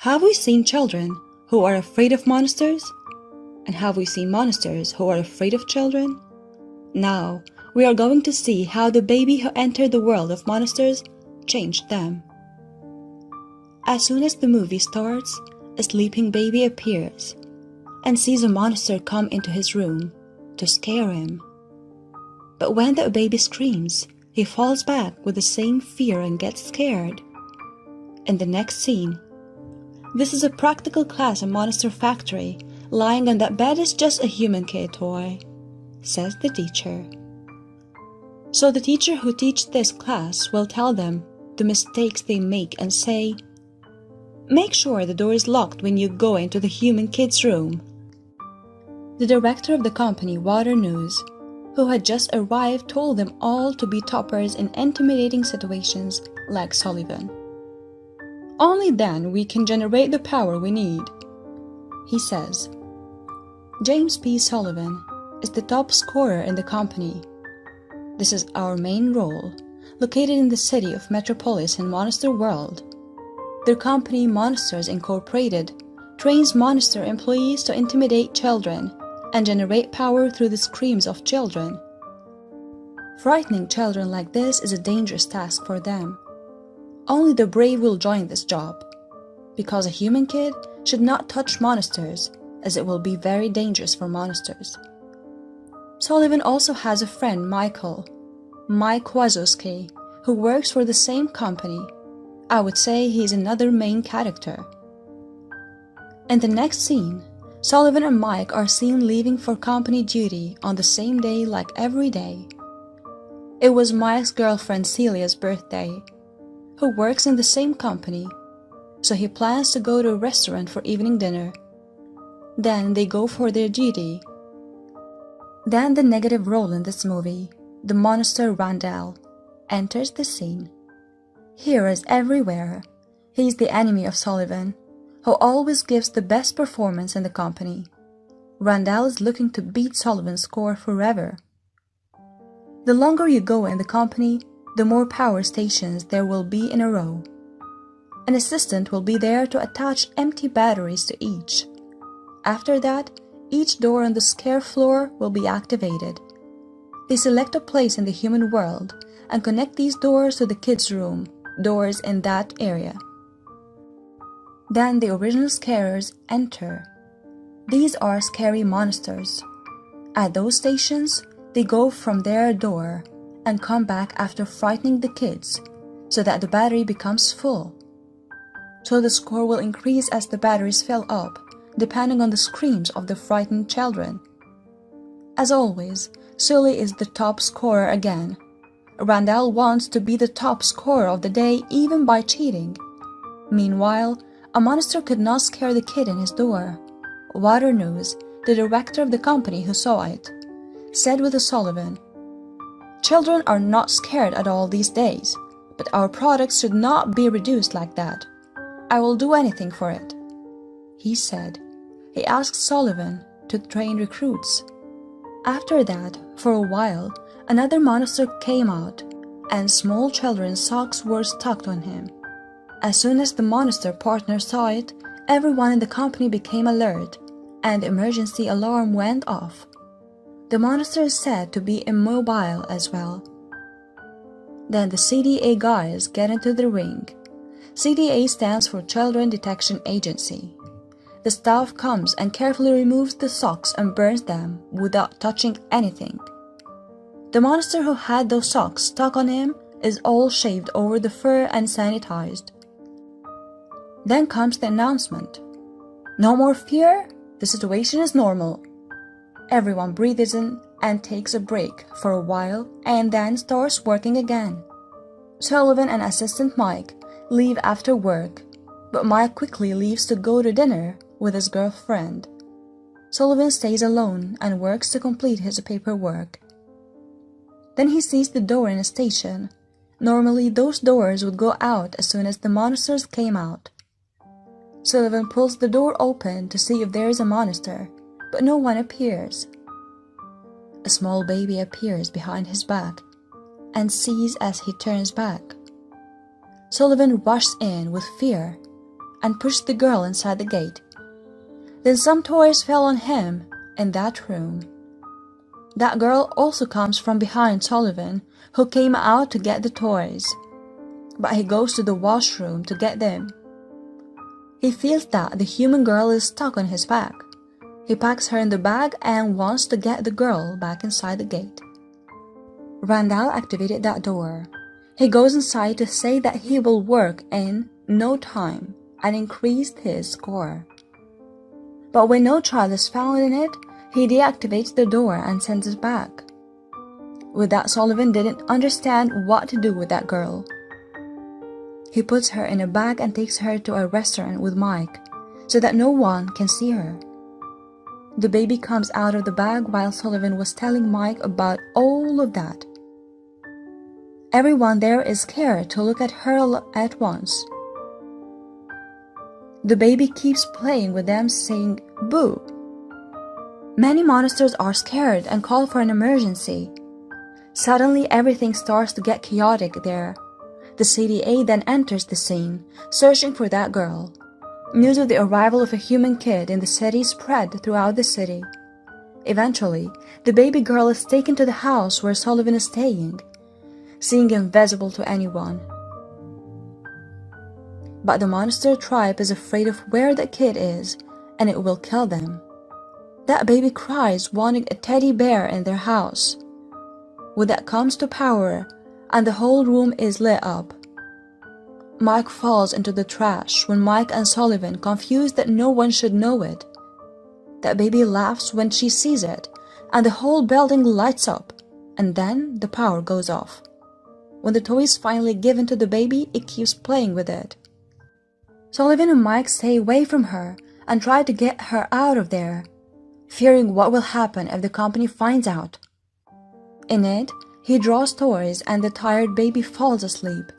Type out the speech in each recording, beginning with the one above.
Have we seen children who are afraid of monsters? And have we seen monsters who are afraid of children? Now, we are going to see how the baby who entered the world of monsters changed them. As soon as the movie starts, a sleeping baby appears and sees a monster come into his room to scare him. But when the baby screams, he falls back with the same fear and gets scared. In the next scene, this is a practical class in Monster Factory. Lying on that bed is just a human kid toy, says the teacher. So the teacher who teaches this class will tell them the mistakes they make and say, "Make sure the door is locked when you go into the human kid's room." The director of the company, Water News, who had just arrived, told them all to be toppers in intimidating situations like Sullivan. "Only then we can generate the power we need," he says. James P. Sullivan is the top scorer in the company. This is our main role, located in the city of Metropolis in Monster World. Their company, Monsters Incorporated, trains Monster employees to intimidate children and generate power through the screams of children. Frightening children like this is a dangerous task for them. Only the brave will join this job, because a human kid should not touch monsters, as it will be very dangerous for monsters. Sullivan also has a friend, Mike Wazowski, who works for the same company. I would say he's another main character. In the next scene, Sullivan and Mike are seen leaving for company duty on the same day like every day. It was Mike's girlfriend Celia's birthday, who works in the same company, so he plans to go to a restaurant for evening dinner. Then they go for their duty. Then the negative role in this movie, the monster Randall, enters the scene. He is everywhere. He is the enemy of Sullivan, who always gives the best performance in the company. Randall is looking to beat Sullivan's score forever. The longer you go in the company, the more power stations there will be in a row. An assistant will be there to attach empty batteries to each. After that, each door on the scare floor will be activated. They select a place in the human world and connect these doors to the kids' room, doors in that area. Then the original scarers enter. These are scary monsters. At those stations, they go from their door and come back after frightening the kids, so that the battery becomes full. So the score will increase as the batteries fill up, depending on the screams of the frightened children. As always, Sully is the top scorer again. Randall wants to be the top scorer of the day even by cheating. Meanwhile, a monster could not scare the kid in his door. Water News, the director of the company who saw it, said with a Sullivan, "Children are not scared at all these days, but our products should not be reduced like that. I will do anything for it," he said. He asked Sullivan to train recruits. After that, for a while, another monster came out, and small children's socks were stuck on him. As soon as the monster partner saw it, everyone in the company became alert, and the emergency alarm went off. The monster is said to be immobile as well. Then the CDA guys get into the ring. CDA stands for Children Detection Agency. The staff comes and carefully removes the socks and burns them without touching anything. The monster who had those socks stuck on him is all shaved over the fur and sanitized. Then comes the announcement. "No more fear, the situation is normal." Everyone breathes in and takes a break for a while and then starts working again. Sullivan and assistant Mike leave after work, but Mike quickly leaves to go to dinner with his girlfriend. Sullivan stays alone and works to complete his paperwork. Then he sees the door in a station. Normally, those doors would go out as soon as the monsters came out. Sullivan pulls the door open to see if there is a monster, but no one appears. A small baby appears behind his back and sees as he turns back. Sullivan rushes in with fear and pushed the girl inside the gate. Then some toys fell on him in that room. That girl also comes from behind Sullivan, who came out to get the toys, but he goes to the washroom to get them. He feels that the human girl is stuck on his back. He packs her in the bag and wants to get the girl back inside the gate. Randall activated that door. He goes inside to say that he will work in no time and increased his score. But when no child is found in it, he deactivates the door and sends it back. With that, Sullivan didn't understand what to do with that girl. He puts her in a bag and takes her to a restaurant with Mike so that no one can see her. The baby comes out of the bag while Sullivan was telling Mike about all of that. Everyone there is scared to look at her at once. The baby keeps playing with them, saying, "Boo." Many monsters are scared and call for an emergency. Suddenly, everything starts to get chaotic there. The CDA then enters the scene, searching for that girl. News of the arrival of a human kid in the city spread throughout the city. Eventually, the baby girl is taken to the house where Sullivan is staying, seeming invisible to anyone. But the monster tribe is afraid of where the kid is, and it will kill them. That baby cries, wanting a teddy bear in their house. With that comes to power, and the whole room is lit up. Mike falls into the trash when Mike and Sullivan, confused that no one should know it. That baby laughs when she sees it, and the whole building lights up, and then the power goes off. When the toy is finally given to the baby, it keeps playing with it. Sullivan and Mike stay away from her and try to get her out of there, fearing what will happen if the company finds out. In it, he draws toys and the tired baby falls asleep.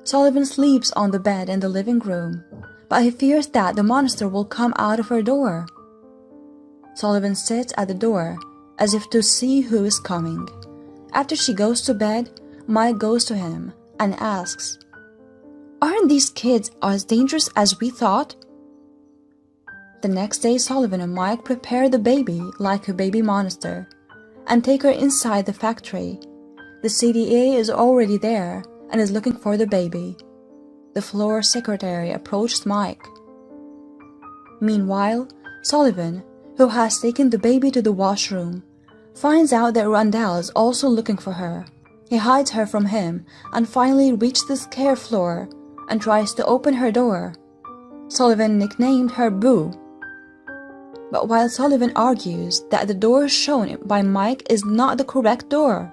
Sullivan sleeps on the bed in the living room, but he fears that the monster will come out of her door. Sullivan sits at the door as if to see who is coming. After she goes to bed, Mike goes to him and asks, "Aren't these kids as dangerous as we thought?" The next day, Sullivan and Mike prepare the baby like a baby monster and take her inside the factory. The CDA is already there and is looking for the baby. The floor secretary approached Mike. Meanwhile, Sullivan, who has taken the baby to the washroom, finds out that Randall is also looking for her. He hides her from him and finally reaches the scare floor and tries to open her door. Sullivan nicknamed her Boo. But while Sullivan argues that the door shown by Mike is not the correct door,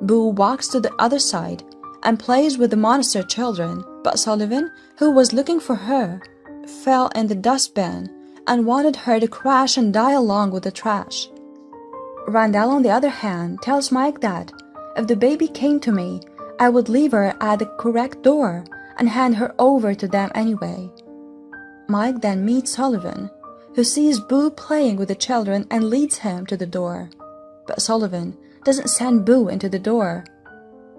Boo walks to the other side and plays with the monster children, but Sullivan, who was looking for her, fell in the dustbin and wanted her to crash and die along with the trash. Randall, on the other hand, tells Mike that if the baby came to me, I would leave her at the correct door and hand her over to them anyway. Mike then meets Sullivan, who sees Boo playing with the children and leads him to the door. But Sullivan doesn't send Boo into the door.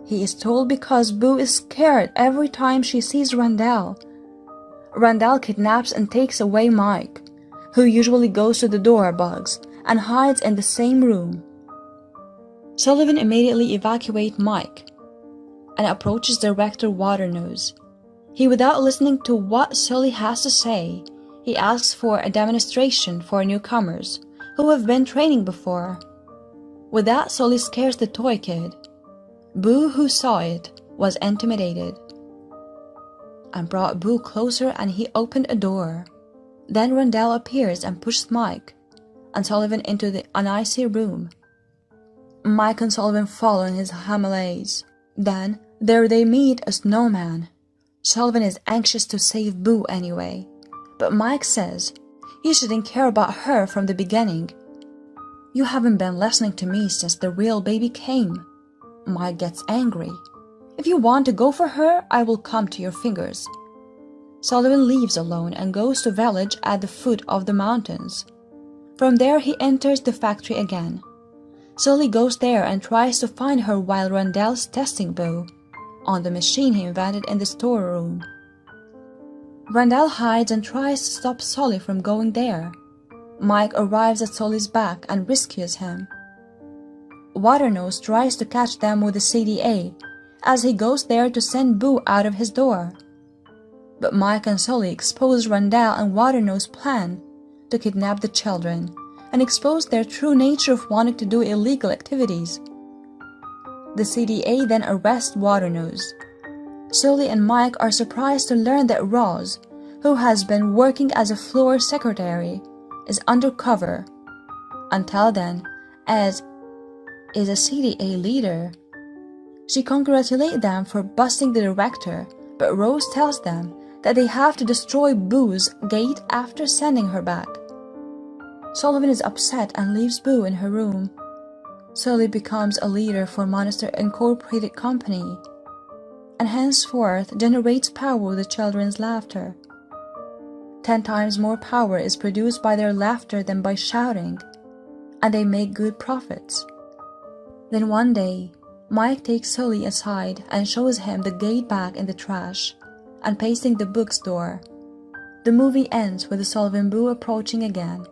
He is told because Boo is scared every time she sees Randall. Randall kidnaps and takes away Mike, who usually goes to the door bugs and hides in the same room. Sullivan immediately evacuates Mike and approaches Director Waternose. He, without listening to what Sully has to say, he asks for a demonstration for newcomers who have been training before. With that, Sully scares the toy kid. Boo, who saw it, was intimidated and brought Boo closer, and he opened a door. Then Randall appears and pushes Mike and Sullivan into the uneasy room. Mike and Sullivan fall in his Himalayas. Then there they meet a snowman. Sullivan is anxious to save Boo anyway, but Mike says he shouldn't care about her from the beginning. "You haven't been listening to me since the real baby came." Mike gets angry. "If you want to go for her, I will come to your fingers." Sullivan leaves alone and goes to a village at the foot of the mountains. From there he enters the factory again. Sully goes there and tries to find her while Randall's testing Boo on the machine he invented in the storeroom. Randall hides and tries to stop Sully from going there. Mike arrives at Sully's back and rescues him. Waternose tries to catch them with the CDA as he goes there to send Boo out of his door. But Mike and Sully expose Randall and Waternose' plan to kidnap the children and expose their true nature of wanting to do illegal activities. The CDA then arrests Waternose. Sully and Mike are surprised to learn that Roz, who has been working as a floor secretary, is undercover. Until then, Ez is a CDA leader. She congratulates them for busting the director, but Rose tells them that they have to destroy Boo's gate after sending her back. Sullivan is upset and leaves Boo in her room. Sully becomes a leader for Monster Incorporated Company, and henceforth generates power with the children's laughter. 10 times more power is produced by their laughter than by shouting, and they make good profits. Then one day, Mike takes Sully aside and shows him the gate bag in the trash and pasting the bookstore. The movie ends with the Sullivan Boo approaching again.